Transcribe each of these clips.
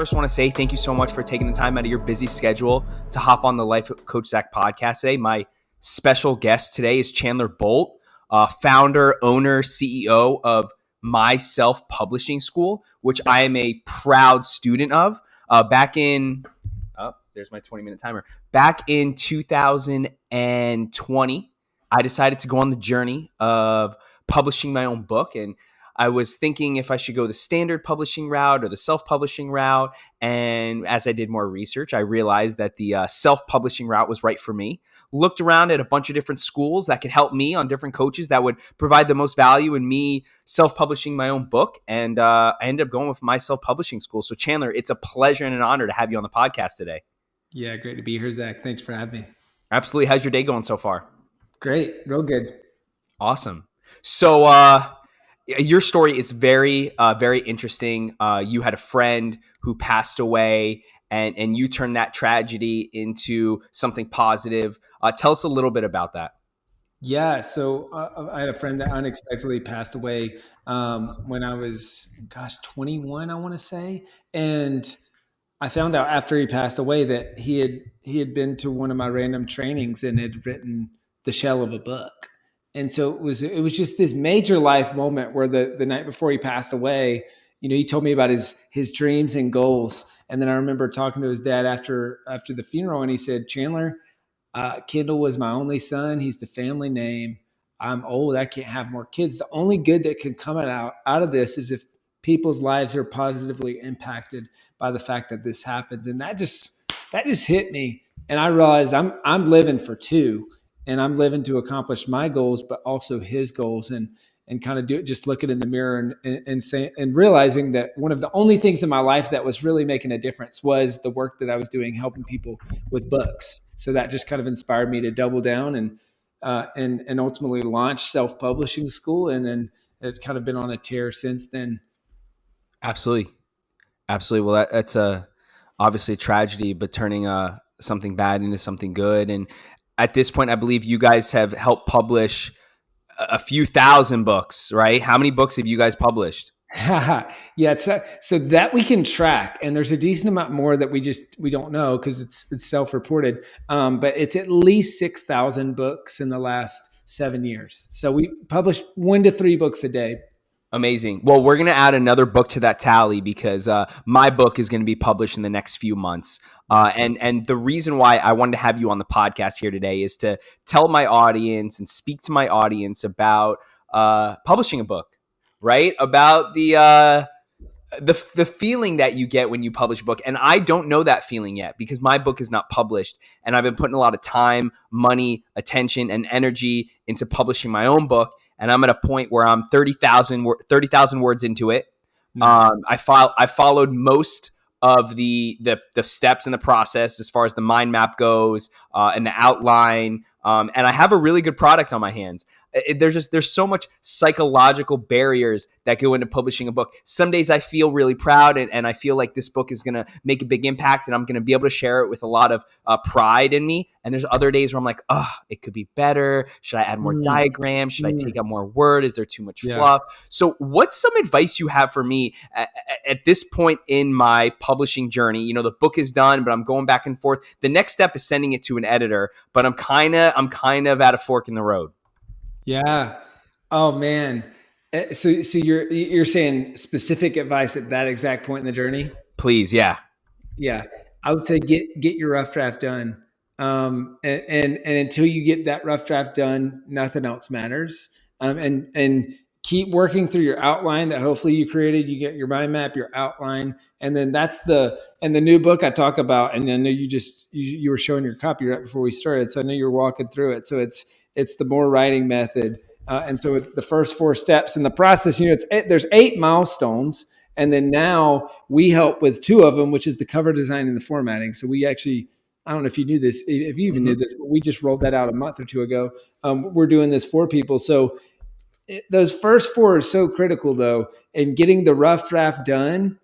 first want to say thank you so much for taking the time out of your busy schedule to hop on the Life Coach Zach podcast today. My special guest today is Chandler Bolt, founder, owner, CEO of My Self-Publishing School, which I am a proud student of. There's my 20-minute timer. Back in 2020, I decided to go on the journey of publishing my own book, and I was thinking if I should go the standard publishing route or the self-publishing route. And as I did more research, I realized that the self-publishing route was right for me. Looked around at a bunch of different schools that could help me on different coaches that would provide the most value in me self-publishing my own book. And I ended up going with My Self-Publishing School. So Chandler, it's a pleasure and an honor to have you on the podcast today. Yeah, great to be here, Zach. Thanks for having me. Absolutely. How's your day going so far? Great. Real good. Awesome. So, your story is very, very interesting. You had a friend who passed away, and you turned that tragedy into something positive. Tell us a little bit about that. Yeah. So I had a friend that unexpectedly passed away when I was, 21, I want to say. And I found out after he passed away that he had been to one of my random trainings and had written the shell of a book. And so it was just this major life moment where the night before he passed away, he told me about his dreams and goals. And then I remember talking to his dad after the funeral, and he said, Chandler, Kendall was my only son. He's the family name. I'm old. I can't have more kids. The only good that can come out of this is if people's lives are positively impacted by the fact that this happens. And that just hit me. And I realized I'm living for two. And I'm living to accomplish my goals, but also his goals, and kind of just looking in the mirror and realizing that one of the only things in my life that was really making a difference was the work that I was doing, helping people with books. So that just kind of inspired me to double down and ultimately launch Self-Publishing School. And then it's kind of been on a tear since then. Absolutely. Well, that's obviously a tragedy, but turning something bad into something good. And at this point, I believe you guys have helped publish a few thousand books, right? How many books have you guys published? Yeah, so that we can track, and there's a decent amount more that we don't know because it's self-reported. But it's at least 6,000 books in the last 7 years. So we publish 1 to 3 books a day. Amazing. Well, we're going to add another book to that tally because my book is going to be published in the next few months. And the reason why I wanted to have you on the podcast here today is to tell my audience and speak to my audience about publishing a book, right? About the feeling that you get when you publish a book. And I don't know that feeling yet because my book is not published. And I've been putting a lot of time, money, attention, and energy into publishing my own book. And I'm at a point where I'm 30,000 words into it. Nice. I followed most of the steps in the process as far as the mind map goes and the outline. And I have a really good product on my hands. There's so much psychological barriers that go into publishing a book. Some days I feel really proud and I feel like this book is going to make a big impact and I'm going to be able to share it with a lot of pride in me. And there's other days where I'm like, it could be better. Should I add more diagrams? Should I take out more word? Is there too much fluff? So what's some advice you have for me at this point in my publishing journey? The book is done, but I'm going back and forth. The next step is sending it to an editor, but I'm kind of at a fork in the road. Yeah. Oh man. So you're saying specific advice at that exact point in the journey? Please. Yeah. Yeah. I would say get your rough draft done. And until you get that rough draft done, nothing else matters. And keep working through your outline that hopefully you created. You get your mind map, your outline, and then the new book I talk about. And I know you were showing your copy right before we started, so I know you're walking through it. So it's the more writing method. And so the first 4 steps in the process, there's 8 milestones. And then now we help with 2 of them, which is the cover design and the formatting. So we actually, I don't know if you knew this, if you even knew this, but we just rolled that out a month or 2 ago. We're doing this for people. So those first 4 are so critical though. And getting the rough draft done,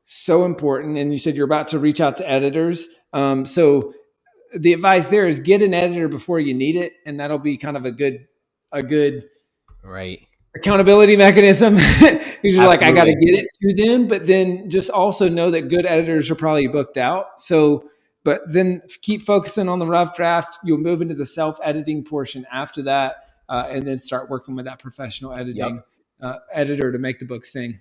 so important. And you said you're about to reach out to editors. So the advice there is get an editor before you need it. And that'll be kind of a good right. accountability mechanism. You're like, I got to Absolutely. get it to them, but then just also know that good editors are probably booked out. So, but then keep focusing on the rough draft. You'll move into the self editing portion after that, and then start working with that professional editing Yep. editor to make the book sing.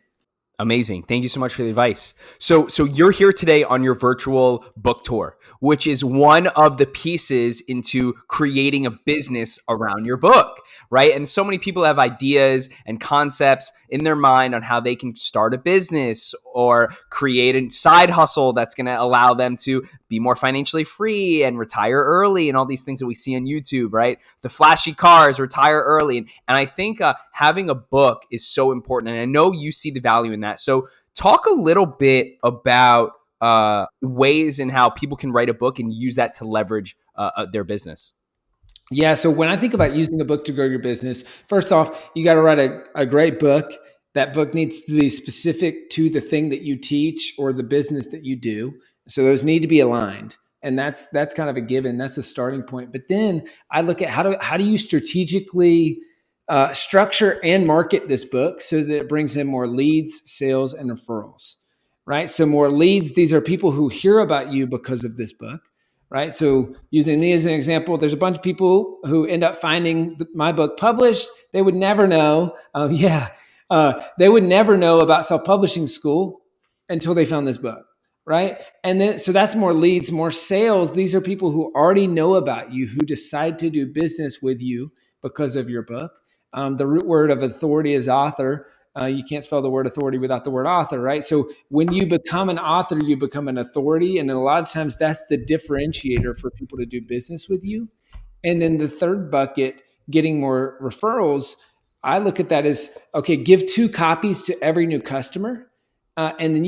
Amazing. Thank you so much for the advice. So you're here today on your virtual book tour, which is one of the pieces into creating a business around your book, right? And so many people have ideas and concepts in their mind on how they can start a business or create a side hustle that's going to allow them to be more financially free and retire early and all these things that we see on YouTube, right? The flashy cars, retire early. And I think having a book is so important. And I know you see the value in that. So talk a little bit about ways in how people can write a book and use that to leverage their business. Yeah. So when I think about using a book to grow your business, first off, you got to write a great book. That book needs to be specific to the thing that you teach or the business that you do. So those need to be aligned. And that's kind of a given. That's a starting point. But then I look at how do you strategically structure and market this book so that it brings in more leads, sales, and referrals, right? So more leads, these are people who hear about you because of this book, right? So using me as an example, there's a bunch of people who end up finding my book published. They would never know. They would never know about self-publishing school until they found this book, right? And then, so that's more leads, more sales. These are people who already know about you, who decide to do business with you because of your book. The root word of authority is author. You can't spell the word authority without the word author, right? So when you become an author, you become an authority. And then a lot of times that's the differentiator for people to do business with you. And then the third bucket, getting more referrals, I look at that as, okay, give 2 copies to every new customer. And then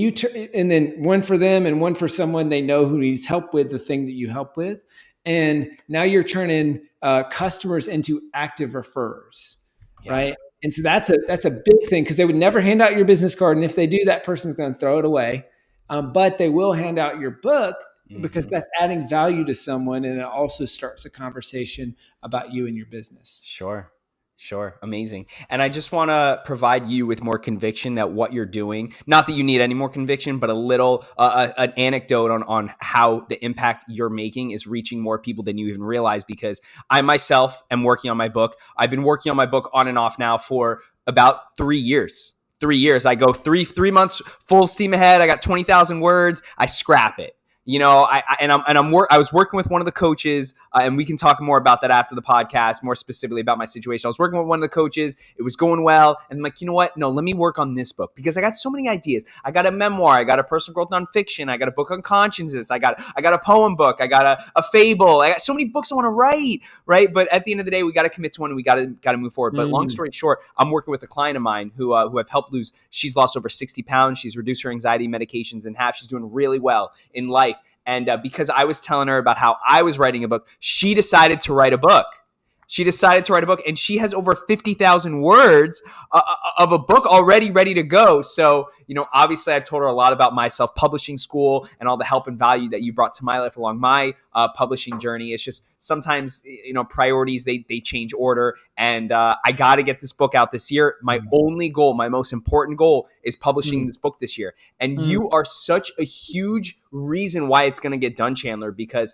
and then one for them and one for someone they know who needs help with the thing that you help with. And now you're turning customers into active referrers, Yeah. right? And so that's a big thing because they would never hand out your business card, and if they do, that person's going to throw it away. But they will hand out your book because Mm-hmm. that's adding value to someone, and it also starts a conversation about you and your business. Sure. Sure. Amazing. And I just want to provide you with more conviction that what you're doing, not that you need any more conviction, but a little, an anecdote on how the impact you're making is reaching more people than you even realize. Because I myself am working on my book. I've been working on my book on and off now for about 3 years. 3 years. I go three months full steam ahead. I got 20,000 words. I scrap it. You know, I was working with one of the coaches, and we can talk more about that after the podcast, more specifically about my situation. I was working with one of the coaches. It was going well. And I'm like, you know what? No, let me work on this book because I got so many ideas. I got a memoir. I got a personal growth nonfiction. I got a book on consciousness. I got a poem book. I got a fable. I got so many books I want to write, right? But at the end of the day, we got to commit to one and we got to move forward. But long Mm, story short, I'm working with a client of mine who I've helped lose. She's lost over 60 pounds. She's reduced her anxiety medications in half. She's doing really well in life. And because I was telling her about how I was writing a book, she decided to write a book. She decided to write a book, and she has over 50,000 words of a book already ready to go. So, you know, obviously, I've told her a lot about my self-publishing school and all the help and value that you brought to my life along my publishing journey. It's just sometimes, you know, priorities, they change order. And I got to get this book out this year. My mm, only goal, my most important goal is publishing mm, this book this year. And mm, you are such a huge reason why it's going to get done, Chandler, because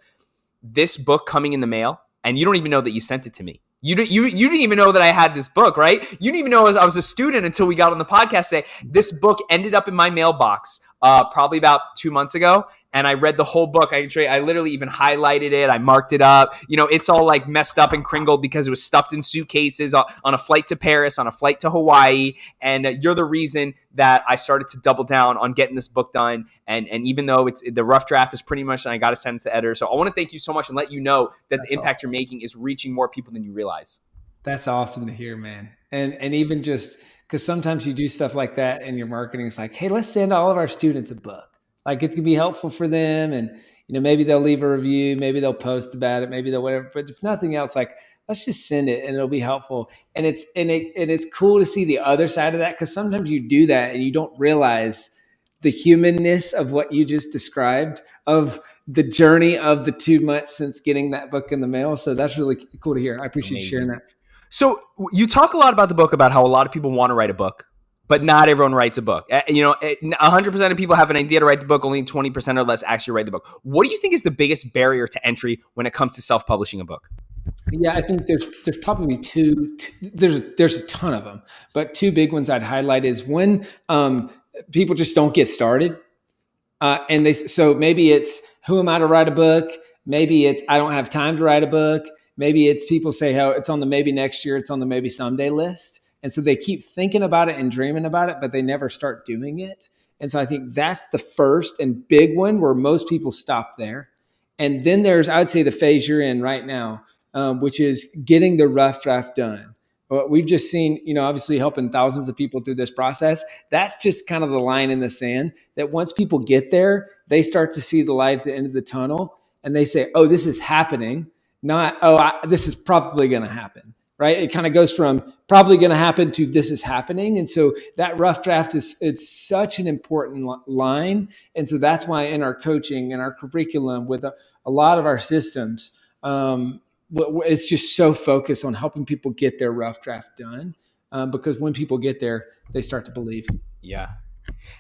this book coming in the mail, and you don't even know that you sent it to me. You didn't even know that I had this book, right? You didn't even know I was a student until we got on the podcast today. This book ended up in my mailbox probably about 2 months ago, and I read the whole book. I literally even highlighted it. I marked it up. You know, it's all like messed up and crinkled because it was stuffed in suitcases on a flight to Paris, on a flight to Hawaii. And you're the reason that I started to double down on getting this book done. And even though it's the rough draft is pretty much, and I got to send it to the editor. So I want to thank you so much and let you know that the that's impact awesome. you're making is reaching more people than you realize. That's awesome to hear, man. And even just because sometimes you do stuff like that and your marketing is like, hey, let's send all of our students a book. Like it could be helpful for them, and maybe they'll leave a review, maybe they'll post about it, maybe they'll whatever. But if nothing else, like let's just send it and it'll be helpful. And it's cool to see the other side of that because sometimes you do that and you don't realize the humanness of what you just described of the journey of the 2 months since getting that book in the mail. So that's really cool to hear. I appreciate you sharing Amazing. that. So you talk a lot about the book about how a lot of people want to write a book, but not everyone writes a book. 100% of people have an idea to write the book. Only 20% or less actually write the book. What do you think is the biggest barrier to entry when it comes to self-publishing a book? Yeah, I think there's probably there's a ton of them, but two big ones I'd highlight is one, people just don't get started. And so maybe it's, who am I to write a book? Maybe it's, I don't have time to write a book. Maybe it's, people say how it's on the maybe next year, it's on the maybe someday list. And so they keep thinking about it and dreaming about it, but they never start doing it. And so I think that's the first and big one where most people stop there. And then there's, I would say, the phase you're in right now, which is getting the rough draft done. What we've just seen, obviously helping thousands of people through this process. That's just kind of the line in the sand that once people get there, they start to see the light at the end of the tunnel and they say, oh, this is happening, not, oh, this is probably going to happen, right? It kind of goes from probably going to happen to this is happening. And so that rough draft it's such an important line. And so that's why in our coaching and our curriculum with a lot of our systems, it's just so focused on helping people get their rough draft done, because when people get there, they start to believe. Yeah.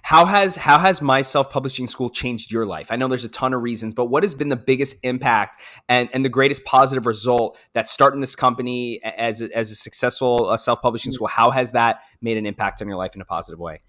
How has my self-publishing school changed your life? I know there's a ton of reasons, but what has been the biggest impact and the greatest positive result that starting this company as a successful self-publishing school? How has that made an impact on your life in a positive way?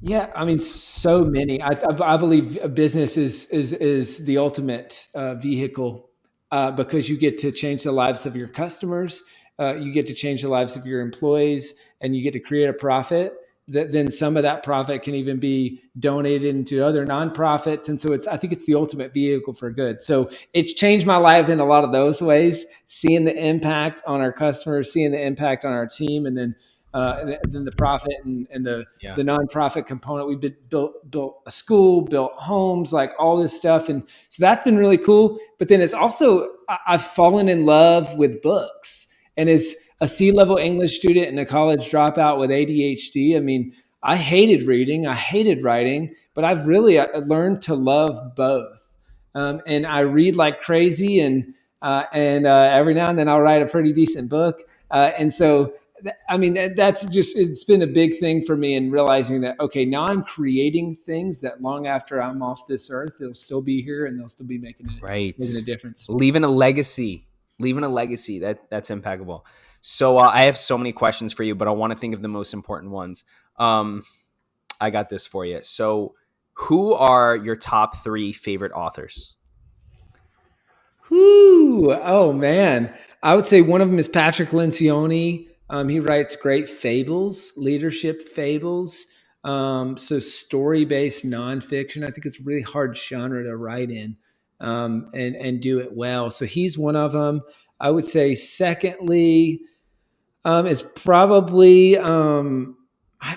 Yeah, I mean, so many. I believe a business is the ultimate vehicle, because you get to change the lives of your customers, you get to change the lives of your employees, and you get to create a profit. That then some of that profit can even be donated into other nonprofits, and so I think it's the ultimate vehicle for good. So it's changed my life in a lot of those ways, seeing the impact on our customers, seeing the impact on our team, and then the profit and Yeah. the nonprofit component. We've built a school, built homes, like all this stuff, and so that's been really cool. But then it's also, I've fallen in love with books, and as a C-level English student and a college dropout with ADHD, I mean, I hated reading, I hated writing, but I've really learned to love both. And I read like crazy, and every now and then I'll write a pretty decent book. And so I mean, that's just, it's been a big thing for me in realizing that, okay, now I'm creating things that long after I'm off this earth, they'll still be here and they'll still be making Right. a difference. Leaving a legacy. That's impeccable. So I have so many questions for you, but I want to think of the most important ones. I got this for you. So who are your top 3 favorite authors? Whoo! Oh man, I would say one of them is Patrick Lencioni. He writes great fables, leadership fables. So story-based nonfiction. I think it's a really hard genre to write in, and do it well. So he's one of them. I would say secondly, is probably, I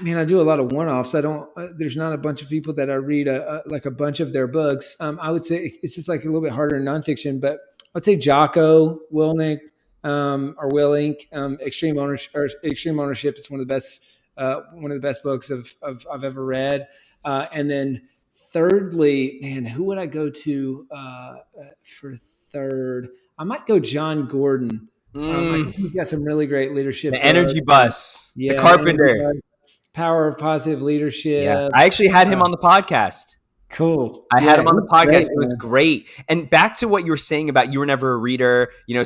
mean, I do a lot of one-offs. I don't. There's not a bunch of people that I read like a bunch of their books. I would say it's just like a little bit harder in nonfiction, but I'd say Jocko Willink, or Willink, Extreme Ownership is one of the best books I've ever read. And then thirdly, man, who would I go to for third? I might go John Gordon. I think he's got some really great leadership The Energy books. Bus, the Yeah, the Energy Carpenter. Bus, Power of Positive Yeah, Leadership. I actually had him Uh, on the podcast. cool. I had Yeah, him on the he's great, podcast. It was man. great. And back to what you were saying about you were never a reader, you got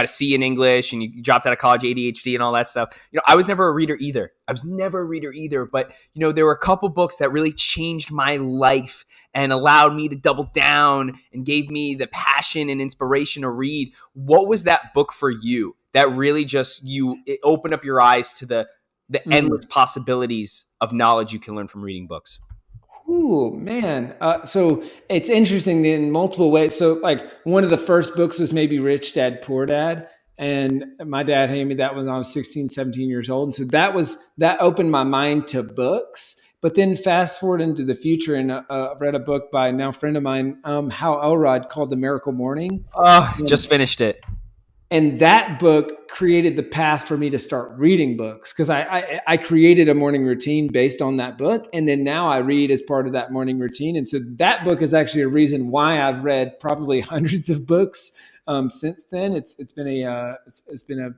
a C in English and you dropped out of college, ADHD and all that stuff. I was never a reader either. But, there were a couple books that really changed my life and allowed me to double down and gave me the passion and inspiration to read. What was that book for you that really just, it opened up your eyes to the endless Mm. possibilities of knowledge you can learn from reading books? Ooh, man. So it's interesting in multiple ways. So, like, one of the first books was maybe Rich Dad, Poor Dad. And my dad handed me that when I was 16, 17 years old. And so that opened my mind to books. But then fast forward into the future, and I've read a book by a now friend of mine, Hal Elrod, called The Miracle Morning. Oh, just finished it. And that book created the path for me to start reading books, because I created a morning routine based on that book. And then now I read as part of that morning routine. And so that book is actually a reason why I've read probably hundreds of books since then, it's been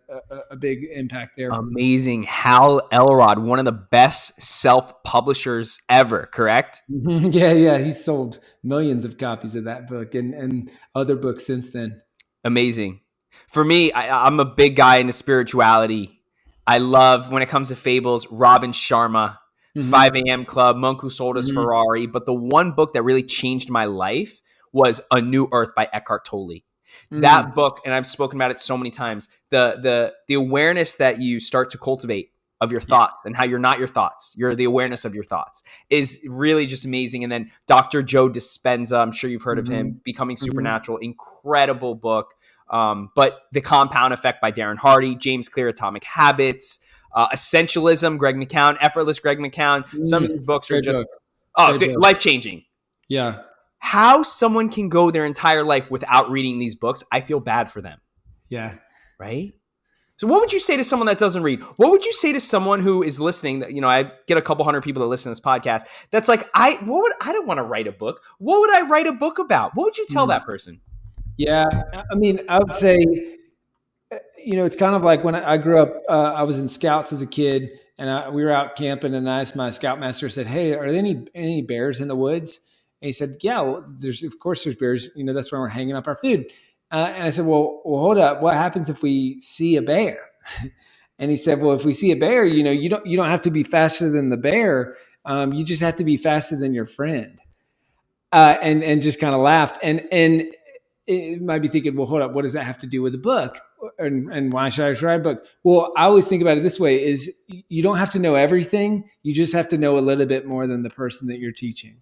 a big impact there. Amazing. Hal Elrod, one of the best self-publishers ever, correct? Yeah, he sold millions of copies of that book and other books since then. Amazing. For me, I'm a big guy into spirituality. I love, when it comes to fables, Robin Sharma, 5 a.m. Club, Monk Who Sold Us Ferrari. But the one book that really changed my life was A New Earth by Eckhart Tolle. That book, and I've spoken about it so many times, the awareness that you start to cultivate of your thoughts and how you're not your thoughts, you're the awareness of your thoughts, is really just amazing. And then Dr. Joe Dispenza, I'm sure you've heard of him, Becoming Supernatural, incredible book. But The Compound Effect by Darren Hardy, James Clear, Atomic Habits, Essentialism, Greg McKeown, Effortless, Greg McKeown. Some of these books are just life-changing. Yeah. How someone can go their entire life without reading these books, I feel bad for them. Yeah. Right? So what would you say to someone that doesn't read? What would you say to someone who is listening? That, I get a couple hundred people that listen to this podcast. That's like, I don't want to write a book. What would I write a book about? What would you tell that person? Yeah. I mean, I would say, it's kind of like when I grew up, I was in Scouts as a kid, and we were out camping, and I asked my Scoutmaster, said, "Hey, are there any bears in the woods?" And he said, "Yeah, well, of course there's bears. That's where we're hanging up our food." And I said, well, hold up. What happens if we see a bear? And he said, well, if we see a bear, you don't have to be faster than the bear. You just have to be faster than your friend. And just kind of laughed. And it might be thinking, well, hold up. What does that have to do with the book? And why should I write a book? Well, I always think about it this way: is you don't have to know everything. You just have to know a little bit more than the person that you're teaching.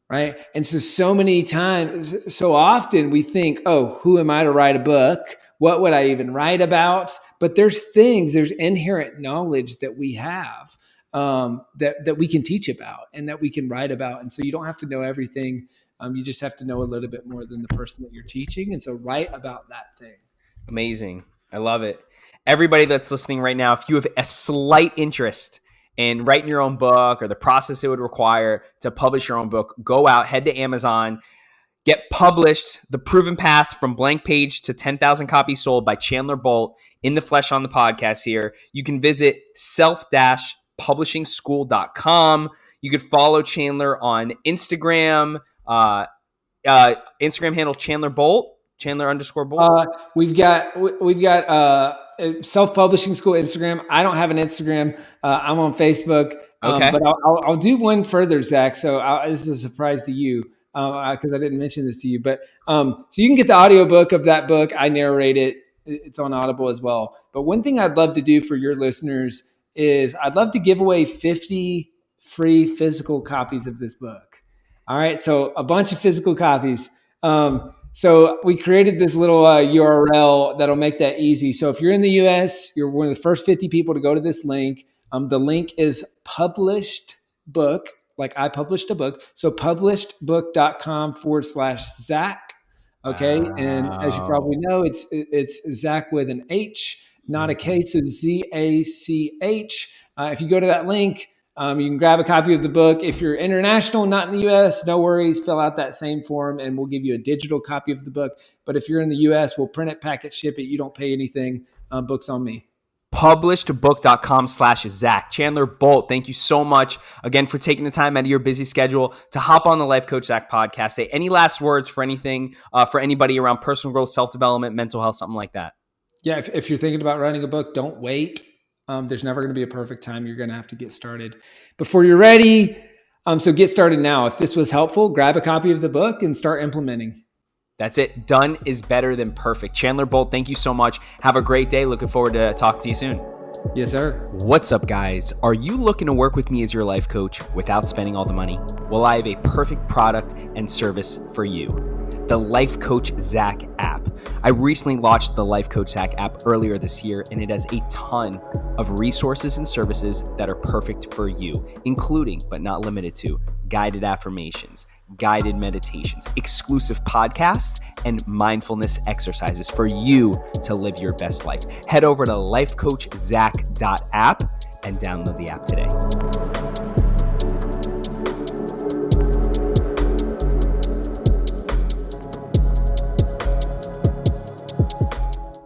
Right. And so often we think, oh, who am I to write a book? What would I even write about? But there's inherent knowledge that we have that we can teach about and that we can write about. And so you don't have to know everything. You just have to know a little bit more than the person that you're teaching. And so write about that thing. Amazing. I love it. Everybody that's listening right now, if you have a slight interest in writing your own book or the process it would require to publish your own book, go out, head to Amazon, get published, The Proven Path from Blank Page to 10,000 Copies Sold by Chandler Bolt in the flesh on the podcast here. You can visit self-publishingschool.com. You could follow Chandler on Instagram, Instagram handle Chandler Bolt, Chandler_Bolt. We've got Self-Publishing School Instagram. I don't have an Instagram. I'm on Facebook. Okay. But I'll do one further, Zach. So this is a surprise to you because I didn't mention this to you. But so you can get the audiobook of that book. I narrate it. It's on Audible as well. But one thing I'd love to do for your listeners is I'd love to give away 50 free physical copies of this book. All right. So a bunch of physical copies. So we created this little URL that'll make that easy. So if you're in the US, you're one of the first 50 people to go to this link. The link is published book, like I published a book. So publishedbook.com/Zach. Okay. Wow. And as you probably know, it's Zach with an H, not a K. So ZACH. If you go to that link, you can grab a copy of the book. If you're international, not in the U.S., no worries. Fill out that same form and we'll give you a digital copy of the book. But if you're in the U.S., we'll print it, pack it, ship it. You don't pay anything. Book's on me. Publishedbook.com/Zach. Chandler Bolt, thank you so much again for taking the time out of your busy schedule to hop on the Life Coach Zach podcast. Say any last words for anything, for anybody around personal growth, self-development, mental health, something like that. Yeah, if you're thinking about writing a book, don't wait. There's never going to be a perfect time. You're going to have to get started before you're ready. So get started now. If this was helpful, grab a copy of the book and start implementing. That's it. Done is better than perfect. Chandler Bolt, thank you so much. Have a great day. Looking forward to talking to you soon. Yes, sir. What's up, guys? Are you looking to work with me as your life coach without spending all the money? Well, I have a perfect product and service for you. The Life Coach Zach app. I recently launched the Life Coach Zach app earlier this year, and it has a ton of resources and services that are perfect for you, including, but not limited to, guided affirmations, guided meditations, exclusive podcasts, and mindfulness exercises for you to live your best life. Head over to lifecoachzach.app and download the app today.